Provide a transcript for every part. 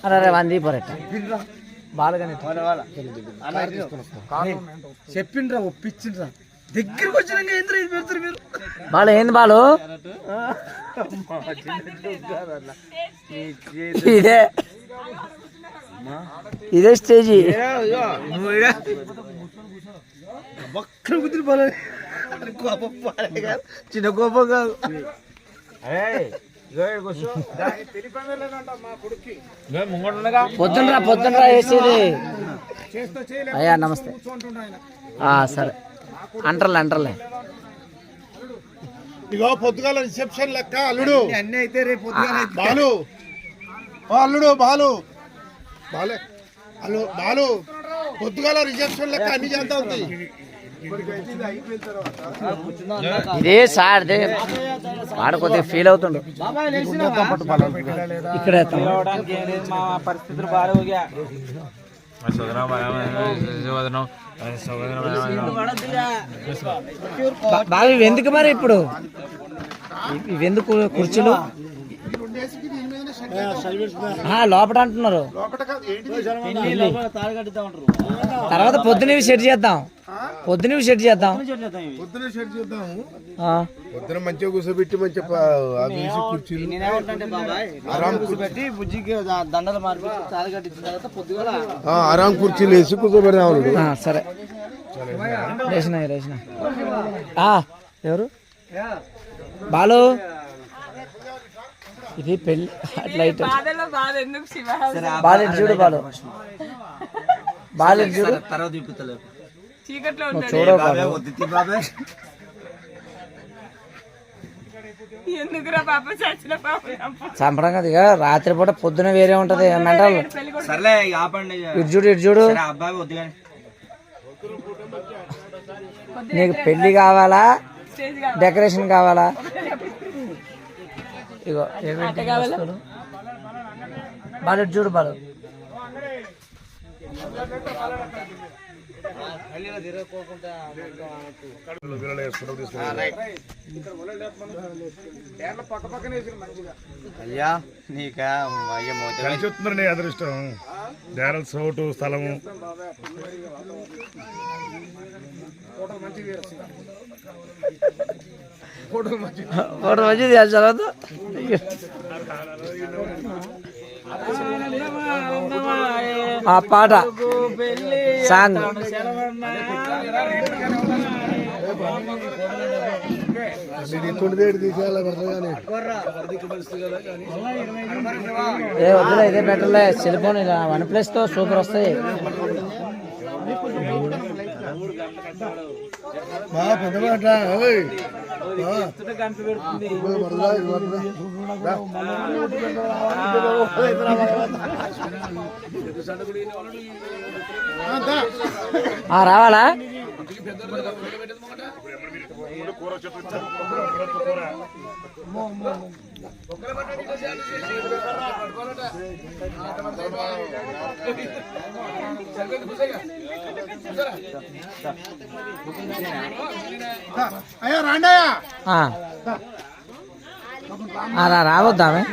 అరే వంది పొరట బాలుగానే చెప్పిండ్రా ఒప్పించిండ్రా దగ్గరికి వచ్చినాక ఏంద్రా ఇది పెడతారు మీరు బాలు ఏంది బాలు ఇదే ఇదే స్టేజీ ఒక్కరు కుదిరి పోలేదు కోపం చిన్న కోపం కాదు పొద్దునరా వేసేది అయ్యా నమస్తే సరే అంటర్లే ఇగో పొద్దుగాల రిసెప్షన్ లెక్క అల్లుడు అన్నీ అయితే రేపు బాలు అల్లుడు బాలు బాలే అల్లు బాలు పొద్దుగాల రిసెప్షన్ లెక్క అన్ని చేస్తా ఉంది ఇదే సార్ వాడు కొద్దిగా ఫీల్ అవుతుండు ఇక్కడ పరిస్థితులు బాగా బాగా ఇవెందుకు మరి ఇప్పుడు ఇవెందుకు కుర్చీలు లోపట అంటున్నారు తర్వాత పొద్దున సెట్ చేద్దాం పొద్దున మంచిగా కూర్చోబెట్టి మంచిగా దండలు మార్పి తాళి కట్టించిన తర్వాత పొద్దుగా ఆరాం కుర్చీలు వేసి కూర్చోబెడదాం సరే రేసిన ఎవరు బాలు ఇది పెళ్ళి అట్లా అయితే బాలు చూడు బాలు చూడు తర్వాత చూడు చంపడం కదా ఇక రాత్రిపూట పొద్దున వేరే ఉంటది మెంటల్ ఇటు చూడు నీకు పెళ్లి కావాలా డెకరేషన్ కావాలా ఇగో బాలు చూడు బాలు అయ్యా నీకా చెప్తున్నారండి అదృష్టం డేరల్ చోటు స్థలము ఫోటో మంచిది చదవద్దు ఆ పాట సాంగ్ వద్దులే ఇదే బెటర్లే సెల్ ఫోన్ వన్ ప్లస్ తో సూపర్ వస్తాయి పెద్దమాట రావాలా అయ్యా రాండయ్యా రావద్దామే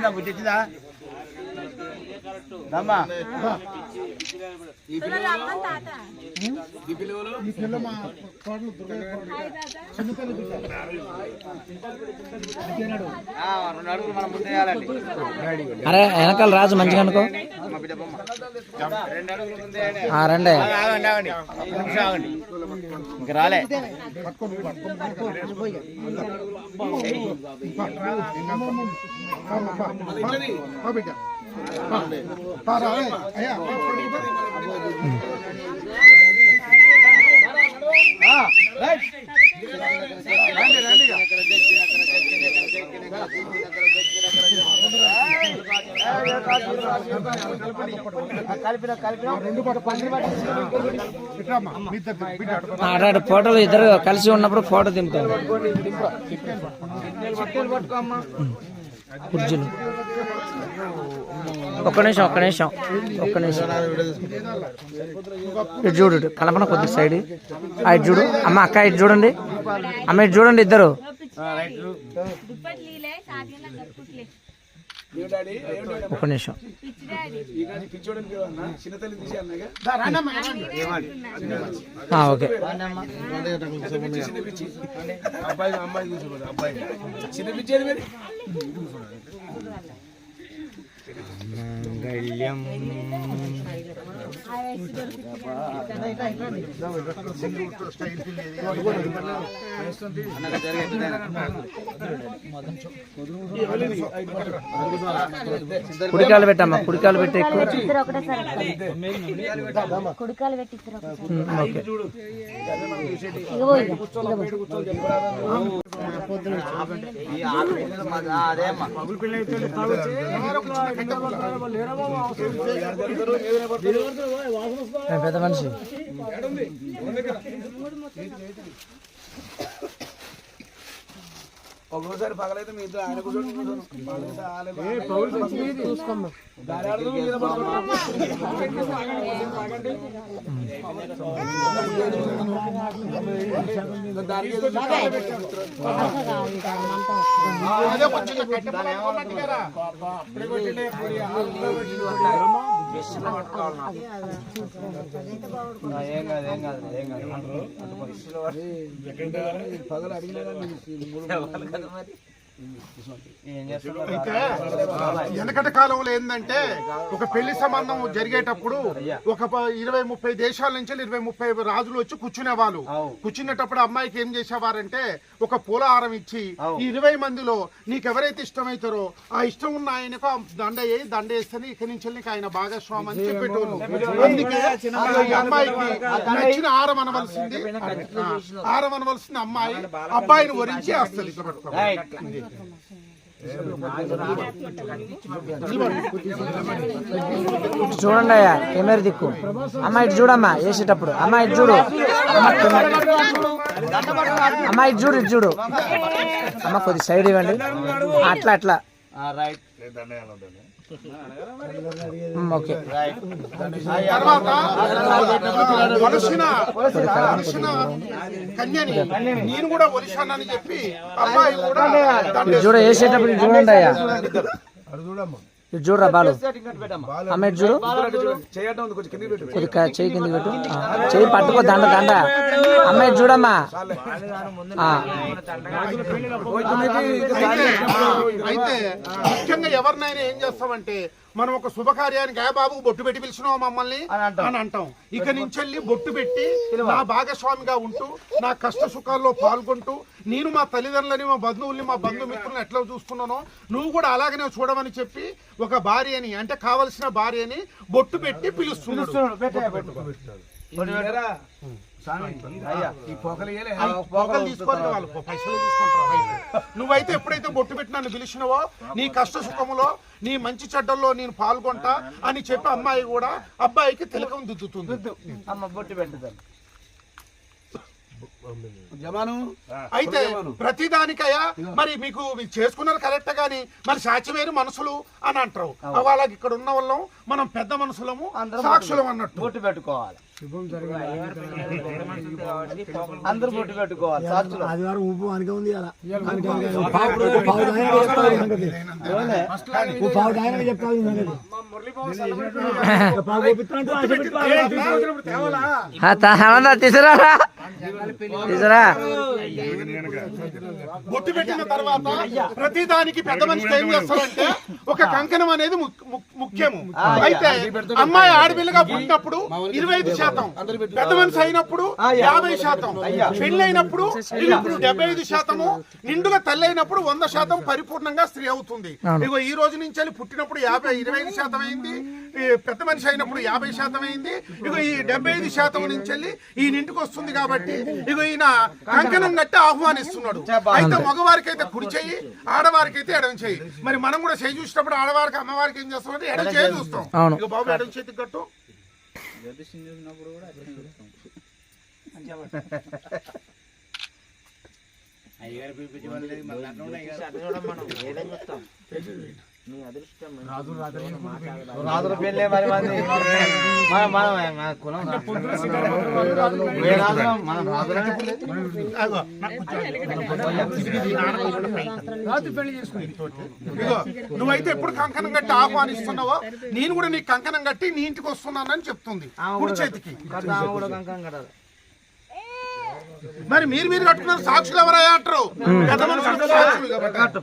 అరే వెనకాల రాజు మంచిగా అనుకో రండి ఇంక రాలే ఫోటోలు ఇద్దరు కలిసి ఉన్నప్పుడు ఫోటో దింపుతాం కుర్చీలు ఒక్క నిమిషం ఇటు చూడు కలపన కొద్ది సైడ్ ఇటు చూడు అమ్మ అక్క ఇటు చూడండి అమ్మ ఇటు చూడండి ఇద్దరు ఒక నిమిషం. ఓకే కుడికాలు పెట్టమ్మా, కుడికాలు పెట్టి ఎక్కువ. కుడికాలు పెట్టి ఓకే పెద్ద మనిషి ఒక్కోసారి పగలైతే మీ ఇద్దరు ఆయన కూర్చొని పగలు అడిగినా వెనకటి కాలంలో ఏంటంటే ఒక పెళ్లి సంబంధం జరిగేటప్పుడు ఒక 20-30 దేశాల నుంచి 20-30 రాజులు వచ్చి కూర్చునేవాళ్ళు. కూర్చునేటప్పుడు అమ్మాయికి ఏం చేసేవారంటే ఒక పూలహారం ఇచ్చి ఈ 20 మందిలో నీకు ఎవరైతే ఇష్టమవుతారో ఆ ఇష్టం ఉన్న ఆయనకు దండ వేస్తేనే ఇక్కడి నుంచి నీకు ఆయన భాగస్వామి అని చెప్పేటోళ్ళు. అందుకే ఈ అమ్మాయికి నచ్చిన హారం అనవలసింది అమ్మాయి అబ్బాయిని వరించి వస్తుంది. ఇట్లా పట్టుకోవాలి. చూడండి అయ్యా, కెమెరా దిక్కు. అమ్మ ఇటు చూడమ్మా, వేసేటప్పుడు అమ్మ ఇటు చూడు, అమ్మ ఇటు చూడు, ఇటు చూడు అమ్మ, కొద్ది సైడ్ ఇవ్వండి. అట్లా అట్లా ఓకే. తర్వాత కన్యని నేను కూడా ఒలిశానని చెప్పి అబ్బాయి కూడా చూడ వేసేటప్పుడు చూడండి అయ్యా, ఇటు చూడరా బాలు. అమ్మ ఇటు చూడు, కొద్దిగా చెయ్యి కింద పెట్టు, చెయ్యి పట్టుకో, దండ దండ. అమ్మ ఇటు చూడమ్మా. అయితే ముఖ్యంగా ఎవరినైనా ఏం చేస్తామంటే మనం ఒక శుభకార్యానికి బాబుకు బొట్టు పెట్టి పిలిచినావు మమ్మల్ని అని అంటాం. ఇక నుంచి వెళ్ళి బొట్టు పెట్టి నా భాగస్వామిగా ఉంటూ నా కష్ట సుఖాల్లో పాల్గొంటూ నేను మా తల్లిదండ్రులని, మా బంధువుల్ని, మా బంధుమిత్రులను ఎట్లా చూసుకున్నానో నువ్వు కూడా అలాగనే చూడమని చెప్పి ఒక భార్యని, అంటే కావలసిన భార్యని బొట్టు పెట్టి పిలుస్తున్నాడు. తీసుకొని వాళ్ళు పైసలు తీసుకుంటారు. నువ్వైతే ఎప్పుడైతే బొట్టు పెట్టి నన్ను పిలిచినవో నీ కష్ట సుఖములో, నీ మంచి చెడ్డల్లో నేను పాల్గొంటా అని చెప్పి అమ్మాయి కూడా అబ్బాయికి తిలకం దిద్దుతుంది. అయితే ప్రతిదానికయ్యా మరి మీకు చేసుకున్నారు కరెక్ట్ గాని మరి సాక్ష్యమైన మనసులు అని అంటారు. వాళ్ళకి ఇక్కడ ఉన్న వాళ్ళం మనం పెద్ద మనుషులము, సాక్షులం అన్నట్టు బొట్టు పెట్టుకోవాలి. అందరూ బొట్టు పెట్టుకోవాలి. ఆదివారం ఊపు అనుక ఉంది కదా, తీసురా తీసురా. బొట్టు పెట్టిన తర్వాత ప్రతిదానికి పెద్ద మనిషి ఏం చేస్తారంటే ఒక కంకణం అనేది ముఖ్యము. అయితే అమ్మాయి ఆడపిల్లగా పుట్టినప్పుడు 25%, పెద్ద మనిషి అయినప్పుడు 50%, పెళ్లి అయినప్పుడు 75%, నిండుగా తల్లి అయినప్పుడు 100% పరిపూర్ణంగా స్త్రీ అవుతుంది. ఇగో ఈ రోజు నుంచి పుట్టినప్పుడు 25% అయింది, పెద్ద మనిషి అయినప్పుడు 50% అయింది. ఇగో ఈ 75% నుంచి ఈ నింటికి వస్తుంది. కాబట్టి ఇగో ఈయన కంకణం కట్టి ఆహ్వానిస్తున్నాడు. అయితే మగవారికి అయితే కుడి చెయ్యి, ఆడవారికి అయితే ఎడమ చెయ్యి. మరి మనం కూడా చేయి చూసినప్పుడు ఆడవారికి అమ్మవారికి ఏం చేస్తామంటే ఎడమ చేయి చూస్తాం. ఇక బాబు ఎడమ చేతికి కట్టు. రాజుల పెళ్ళే మరి మంది మన కులం నువ్వైతే ఎప్పుడు కంకణం కట్టి ఆహ్వానిస్తున్నావో నేను కూడా నీ కంకణం కట్టి నీ ఇంటికి వస్తున్నానని చెప్తుంది కుడి చేతికి. మరి మీరు కట్టుకున్నారు, సాక్షులు ఎవరయ్యా అంటారు? పెద్ద మనుషులు సాక్షులు కాబట్టి.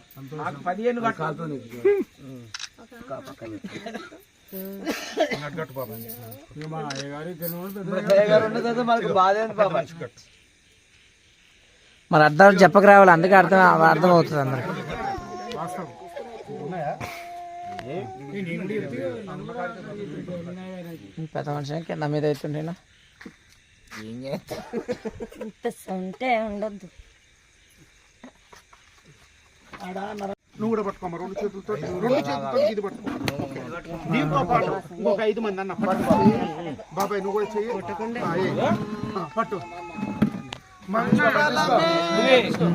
మరి అర్థం చెప్పక రావాలి, అందుకే అర్థం అవుతుంది అందరికి. పెద్ద మనిషి కింద మీద అవుతుండేనా ఉంటే ఉండద్దు. నువ్వు కూడా పట్టుకోమా, రెండు చేతులతో ఇది పట్టుకో. దీంతో పాటు ఇంకొక 5 మంది అన్న పట్టు. బాబాయ్ నువ్వు కూడా చెయ్యి, పట్టు.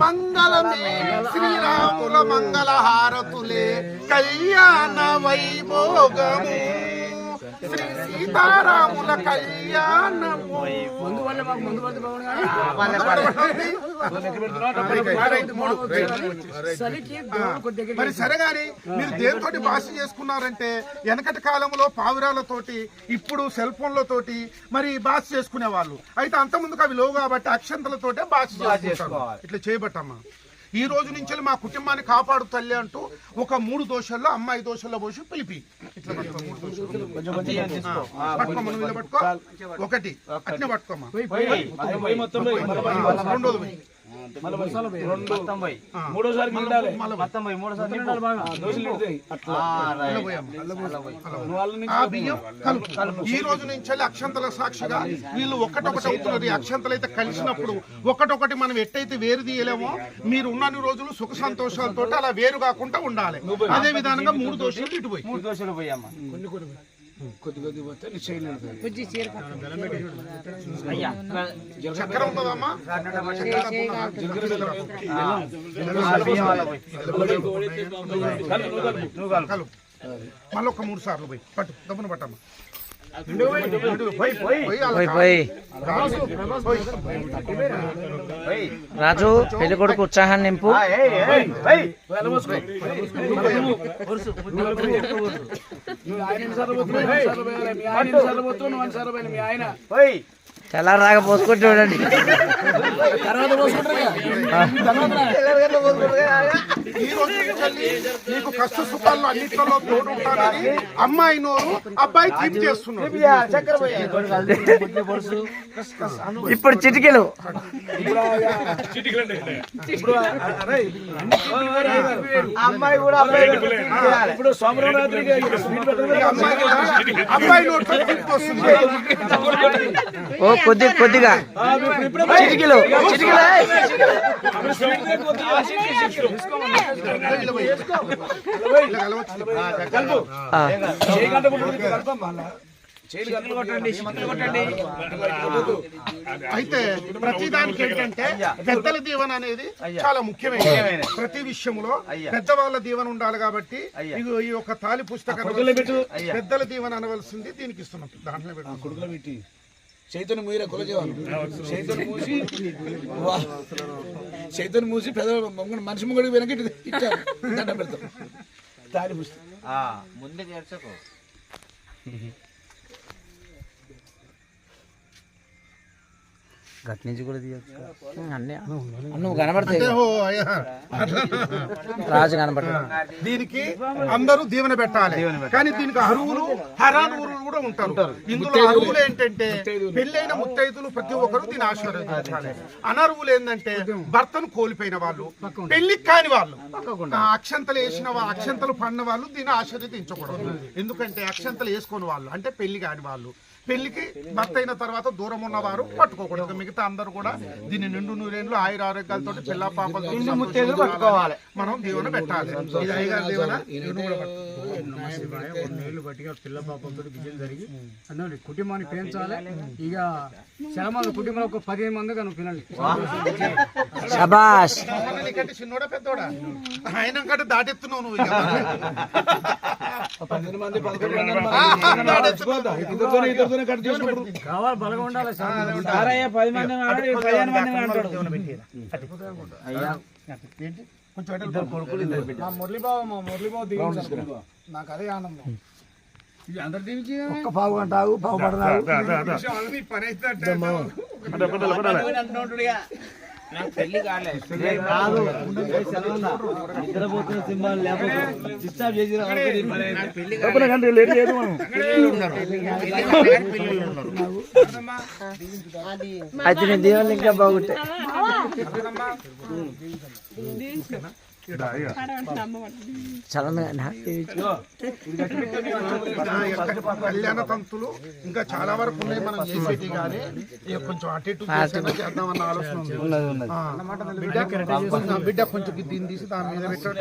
మంగళమే శ్రీరాముల మంగళ హారతులే కళ్యాణ వైభోగము శ్రీ సీతారాముల కళ్యాణము. మరి సరే గాని మీరు దేనితోటి భాష చేసుకున్నారంటే వెనకటి కాలంలో పావురాలతోటి, ఇప్పుడు సెల్ ఫోన్లతోటి మరి భాష చేసుకునే వాళ్ళు. అయితే అంత ముందుకు అవి లోవు కాబట్టి అక్షంతలతోటే భాష చేసుకోవాలి. ఇట్లా చేయబట్టమ్మా. ఈ రోజు నుంచి మా కుటుంబాన్ని కాపాడు తల్లి అంటూ ఒక 3 దోశల్లో అమ్మాయి దోశల్లో పోసి పిలిపి ఇట్లా పట్టుకో. 3 దోశలు పట్టుకోమా, నువ్వు ఇలా పట్టుకో. 1 అట్నే పట్టుకోమా. రెండోది ఈ రోజు నుంచి అక్షంతల సాక్షిగా వీళ్ళు ఒకటొకటి అవుతున్నారు. ఈ అక్షంతలు అయితే కలిసినప్పుడు ఒకటొకటి మనం ఎట్టయితే వేరు తీయలేమో, మీరు ఉన్నన్ని రోజులు సుఖ సంతోషాలతో అలా వేరు కాకుండా ఉండాలి. అదే విధానంగా 3 దోషాలు ఇటు పోయి 3 దోషాలు పోయమ్మా. చక్కెర ఉంటుందమ్మా. మళ్ళీ ఒక 3 సార్లు పోయి పట్టు, దమ్మున పట్టమ్మా. రాజు పెళ్లి కొడుకు ఉత్సాహాన్ని నింపు. తెల్లారాగా పోసుకొని చూడండి. ఈ రోజు నీకు కష్ట సుఖాల్లో అన్నింటిలో తోడు ఉంటానని అమ్మాయి నోరు అబ్బాయి తీపి చేస్తున్నాడు. ఇప్పుడు చిటికెలు అమ్మాయి కూడా ఇప్పుడు సోమవారం రాత్రికి అబ్బాయి నోట్లో తీపి వస్తుంది. ఓ కొద్దిగా చిటికెలు అయితే ప్రతిదానికి ఏంటంటే పెద్దల దీవెన అనేది చాలా ముఖ్యమైన ప్రతి విషయంలో పెద్దవాళ్ళ దీవెన ఉండాలి. కాబట్టి ఈ యొక్క తాలి పుస్తకం పెద్దల దీవెన అనవలసింది దీనికి ఇస్తున్నాం. దాంట్లో పెట్టి చైతన్య మూసి కులజీవాలు చైతన్య మూసి పెద్ద మనిషి ముంగడికి వెనక ఇచ్చారు. దండ పెడతాం తాలి పుస్తకం ముందే చేర్చకు. గట్ నుంచి కూడా తీయచ్చు. నువ్వు కనబడతాయి, రాజు కనబడతాడు. దీనికి అందరూ దీవెన పెట్టాలి. కానీ దీనికి అరువులు హరానువులు కూడా ఉంటారు. ఇందులో అరువులు ఏంటంటే పెళ్ళైన ముత్తైదులు ప్రతి ఒక్కరు దీన్ని ఆశీర్వదించాలి. అనరువులు ఏంటంటే భర్తను కోల్పోయిన వాళ్ళు, పెళ్లికి కాని వాళ్ళు, అక్షంతలు వేసిన అక్షంతలు పడిన వాళ్ళు దీన్ని ఆశీర్వదించకూడదు. ఎందుకంటే అక్షంతలు వేసుకుని వాళ్ళు అంటే పెళ్లి కాని వాళ్ళు, పెళ్లికి భర్త అయిన తర్వాత దూరం ఉన్నవారు పట్టుకోకూడదు. మిగతా అందరూ కూడా దీన్ని నిండు నూరేళ్ళు ఆయుర ఆరోగ్యాలతో పిల్ల పాపలతో పట్టుకోవాలి. మనం దీవెన పెట్టాలి. ఇది అయ్యగారి దీవెన. నీళ్లు బట్టిగా పిల్ల పాపంతో విజయం జరిగి అన్నది కుటుంబాన్ని పెంచాలి. ఇక చాలా మంది కుటుంబంలో ఒక 15 మంది కానీ పిల్లలు శబాష్. నీకంటే చిన్నోడా పెద్దోడా? ఆయన కంటే దాటెత్తున్నావు నువ్వు. ఇక. 12 మంది 11 మంది కావాలి బలంగా ఉండాలి. 10 మంది 15 మంది అంటాడు. మా మురళీబాబు దిగింది నాకు అదే ఆనందం. ఇది అందరు దిగించి ఒక్క పావు గంట ఆగు, పావు పడనాగు. పని అయితే నాకు పెళ్లి కాలే కాదు నిద్రపోతున్న సింహాలు లేకపోతే డిస్టర్బ్ చేసి అయితే నేను దీవెనలు ఇంకా బాగుంటాయి. చాలా కళ్యాణ తంతులు ఇంకా చాలా వరకు ఉన్నాయి మనం చేసేది, కానీ ఇక కొంచెం అటు ఇటు చేద్దామన్న ఆలోచన ఉంది. బిడ్డ కొంచెం దీన్ని తీసి దాని మీద పెట్టాడు.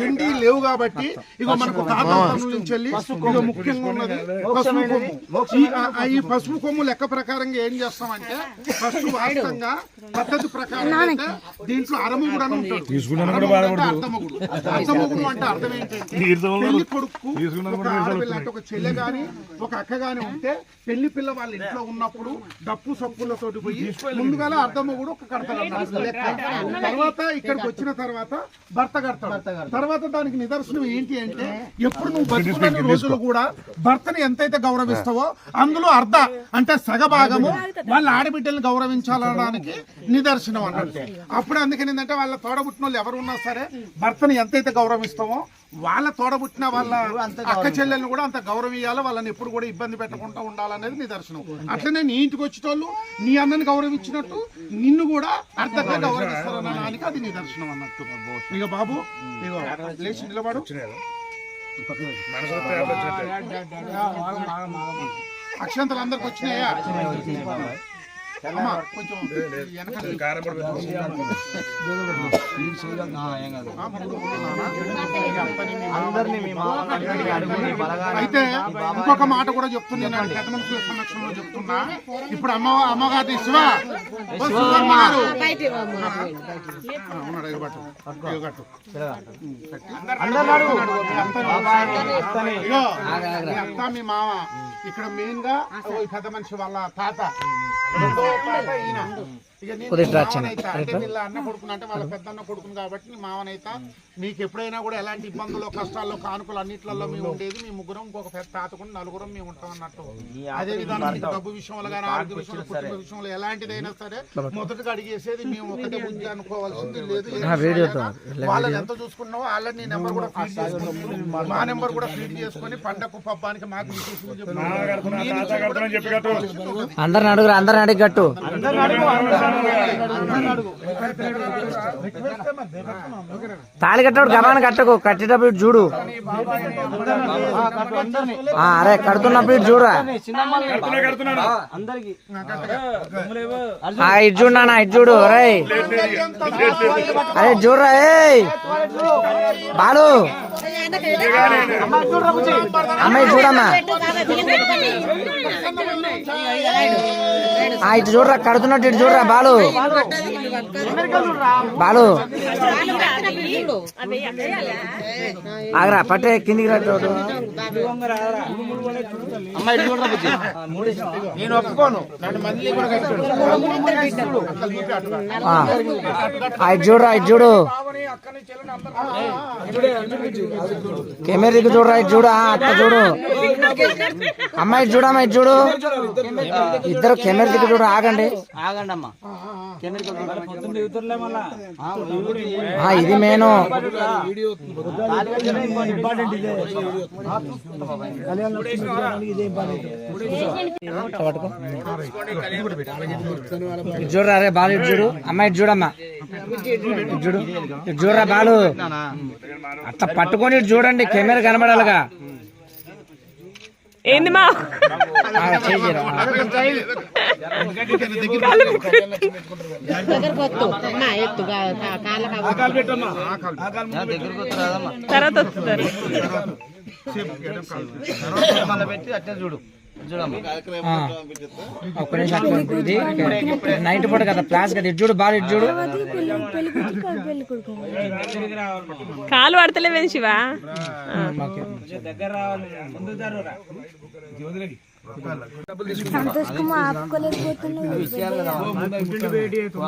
ఎండి లేవు కాబట్టి ఇక మనకు తాతల నుంచి వెళ్ళి ఇక ముఖ్యంగా ఉన్నది పసుపు కొమ్ము. ఈ పసుపు కొమ్ము లెక్క ప్రకారంగా ఏం చేస్తామంటే ఫస్ట్ వాస్తవంగా పద్ధతి ప్రకారం అయితే దీంట్లో అరమగుడు అని ఉంటాడు. అర్ధమగుడు అంటే అర్థం ఏంటంటే పెళ్లి కొడుకు ఒక ఆడపిల్ల అంటే ఒక చెల్లె గాని ఒక అక్క గాని ఉంటే పెళ్లి పిల్ల వాళ్ళ ఇంట్లో ఉన్నప్పుడు డప్పు సప్పులతోటి పోయి ముందుగా అర్ధమగుడు ఒక కడతాడు అన్నమాట లెక్క. తర్వాత ఇక్కడికి వచ్చిన తర్వాత భర్త కడతాడు. తర్వాత దానికి నిదర్శనం ఏంటి అంటే ఎప్పుడు నువ్వు బతుకున్న రోజులు కూడా భర్తని ఎంతైతే గౌరవిస్తావో అందులో అర్ధ అంటే సగభాగము వాళ్ళ ఆడబిడ్డల్ని గౌరవించాలనడానికి నిదర్శనం అన్నట్టు. అప్పుడు అందుకని ఏంటంటే వాళ్ళ తోడబుట్టిన వాళ్ళు ఎవరు ఉన్నా సరే భర్తని ఎంతైతే గౌరవిస్తామో వాళ్ళ తోడబుట్టిన వాళ్ళ అక్క చెల్లెల్ని కూడా అంత గౌరవించాలి, వాళ్ళని ఎప్పుడు కూడా ఇబ్బంది పెట్టకుండా ఉండాలనేది నిదర్శనం. అట్లనే నీ ఇంటికి వచ్చేటోళ్ళు నీ అన్నని గౌరవించినట్టు నిన్ను కూడా అర్థంగా గౌరవిస్తారనడానికి అది నిదర్శనం అన్నట్టు. ఇక బాబు ఇగో లేచి నిలబడు. అక్షంతలు అందరికి వచ్చినాయా? కొంచెం అయితే ఇంకొక మాట కూడా చెప్తున్నాను, పెద్ద మనుషుల సమక్షంలో చెప్తున్నా. ఇప్పుడు అమ్మగారి శివ ఉన్నాడు, అత్త మీ మామ ఇక్కడ మెయిన్ గా పెద్ద మనిషి వాళ్ళ తాత, రెండో తాత ఈయన. ఇక నేను అన్న కొడుకుని అంటే వాళ్ళ పెద్ద అన్న కొడుకుని కాబట్టి మావనైతా మీకు ఎప్పుడైనా కూడా ఎలాంటి ఇబ్బందులు కష్టాల్లో కానుకలు అన్నిట్లలో మేము ఉండేది మీ ముగ్గురం, ఇంకొక పెద్ద తాతకుని నలుగురం మేము ఉంటాం అన్నట్టు. అదే విధంగా డబ్బు విషయంలో కానీ ఆరోగ్య విషయంలో కుటుంబ విషయంలో ఎలాంటిదైనా సరే మొదటిగా అడిగేసేది మేము ఒకటే బుద్ధి అనుకోవాల్సింది లేదు. వాళ్ళని ఎంత చూసుకున్నావో వాళ్ళని నీ నెంబర్ కూడా ఫీడ్ చేసుకుని మా నెంబర్ కూడా ఫీడ్ చేసుకుని పండగ పబ్బానికి మాకు అందరిని అడుగురు, అందరిని అడిగట్టు. తాళి కట్టడు గమాన కట్టకు, కట్టేటప్పుడు చూడు. అరే కడుతున్నప్పుడు చూడరా. ఇది చూడు నాన్న, ఇది చూడు. రే అరే చూడరా. ఏ బాలు అమ్మాయి చూడమ్మా, ఇటు చూడరా, కడుతున్నట్టు ఇటు చూడరా. బాలు బాలు ఆగరా, పట్టే కిందికి రా. నేను ఒప్పుకోను. ఇటు చూడరా, ఇటు చూడు. కెమెరా దిగు చూడరా, ఇటు చూడు. అట్ట చూడు. అమ్మాయి చూడమ్మా, ఇటు చూడు. ఇద్దరు కెమెరా దిగు చూడు. ఆగండి అమ్మా, ఇది మేను. చూడరా. అరే బాలు ఇటు చూడు. అమ్మాయి ఇటు చూడమ్మా, ఇటు చూడు. ఇటు చూడరా బాలు. అట్లా పట్టుకొని ఇటు చూడండి, కెమెరా కనబడాలిగా. ఏంది మా చేసిరా తర్వాత వస్తారు. మళ్ళీ పెట్టి అట్లా చూడు చూడమ్మా. ఒక్క నిమిషం అట్లా ఇది నైట్ పూట కదా ప్లాస్ కదా ఇటు చూడు బాగా ఇటు చూడు కాలు పడతలేవేంటి శివ?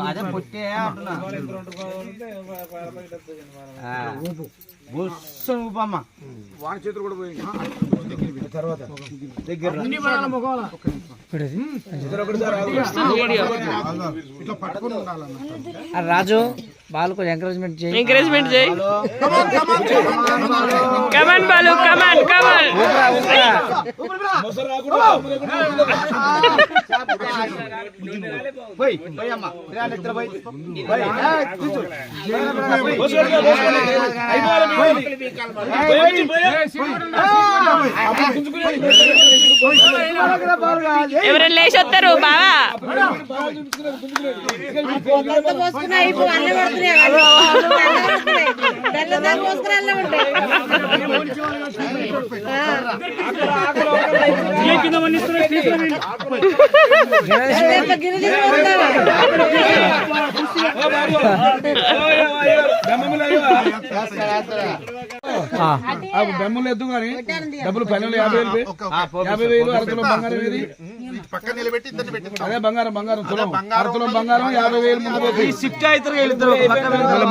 అదే పుట్టే అంటున్నా. బుస్సు ఊపమ్మ. రాజు బాలు కొంచెం ఎంకరేజ్మెంట్ చేయి ఎంకరేజ్మెంట్ చేయి. కమాన్ బాలు కమాన్ కమాన్. పోయి పోయి అమ్మ పోయి ఎవరైనా లేచి వస్తారు బావా. బెమ్మలు ఎద్దు కానీ డబ్బులు 50,000 అరకిలో బంగారం ఏది పక్కన నిలబెట్టి ఇద్దరిని పెట్టి అదే బంగారం తులం అరకిలో బంగారం 50,000 ముందు పోయి షిఫ్ట్ అవుతారు.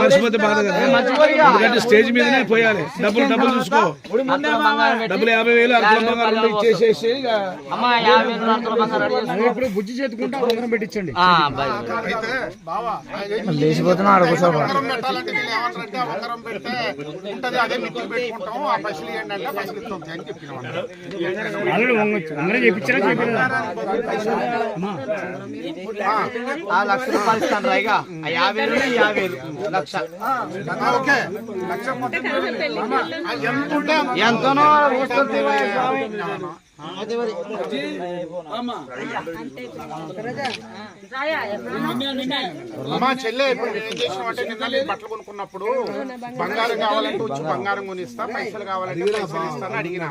మర్చిపోతే బాధ కదా. ఎందుకంటే స్టేజ్ మీదనే పోయాలి. డబ్బులు చూసుకో. డబ్బులు 50,000 అరకిలో బంగారం ఇచ్చేసేసి ఇప్పుడు బుజ్జి చేతుకుంటే బంగారం పెట్టించండి. అయితే బావా లేచిపోతున్నా అడుగుతా ఉంగరం పెట్టాలంటే నేను ఏమంటారంటే ఆ ఉంగరం పెడితే ఉంటది అదే మిక్కులు పెట్టుకుంటాం ఆ పైసలు ఇవ్వండి అంటే పైసలు ఇస్తాం అని చెప్పిన ఆల్రెడీ అందరూ చెప్పించారా ఆ 1,00,000 రూపాయలు ఇస్తాను రైగా. 50,000 50,000 లక్ష ఓకే లక్ష ఎంత ఉంటే ఎంతనో మా చెల్లె ఇప్పుడు ఏం చేసినామంటే నిన్న నేను బట్టలు కొనుక్కున్నప్పుడు బంగారం కావాలంటే వచ్చి బంగారం కొనిస్తా, పైసలు కావాలంటే పైసలు ఇస్తాను అడిగిన.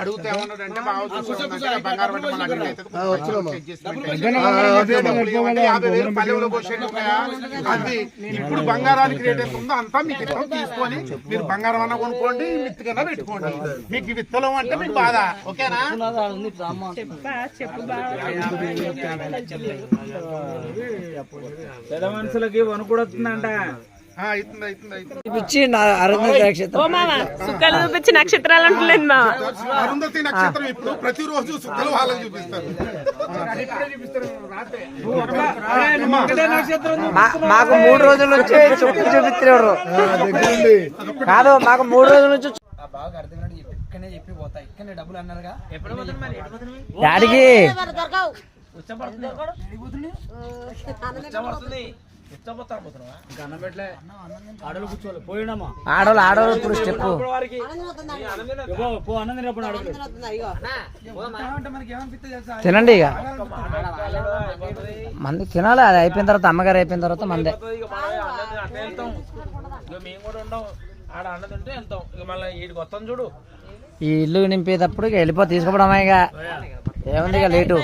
అడిగితే ఏమన్నాడంటే బాగా చూసుకుంటే బంగారం అంటే మళ్ళీ అడిగి అయితే చెక్ చేసి 50,000 పల్లెలో పోసేది ఉన్నాయా అది. ఇప్పుడు బంగారానికి రేట్ ఎంత ఉందో అంతా మీకు ఇస్తాం, తీసుకొని మీరు బంగారం అన్న కొనుక్కోండి, విత్తుకన్నా పెట్టుకోండి. మీకు విత్తలం అంటే మీకు బాధ. ఓకేనా? పెద్ద మనుషులకి వణుకుడుతుందంట. పిచ్చి అరుంధతి నక్షత్రం. ఓ మామ సుక్కలు చూపించి నక్షత్రాలు అంటలేదు మామ. అరుంధతి నక్షత్రం ఇప్పుడు ప్రతిరోజు సుక్కలు వాళ్ళకి చూపిస్తారు. మాకు 3 రోజుల నుంచి చూపిస్తున్నారు కాదు, మాకు 3 రోజుల నుంచి బాగా అర్థమైనట్టు ఇక్కడనే చెప్పి పోతా. ఇక్కడనే డబ్బులు అన్నారుగా డాడీకి ఆడోళ్ళు ఇప్పుడు స్టెప్ తినండి. ఇక మంది తినాలి. అది అయిపోయిన తర్వాత అమ్మగారు అయిపోయిన తర్వాత మందే. ఈ ఇల్లు నింపేటప్పుడు ఇక వెళ్ళిపో తీసుకోవడం ఇక ఏముంది ఇక లేటు.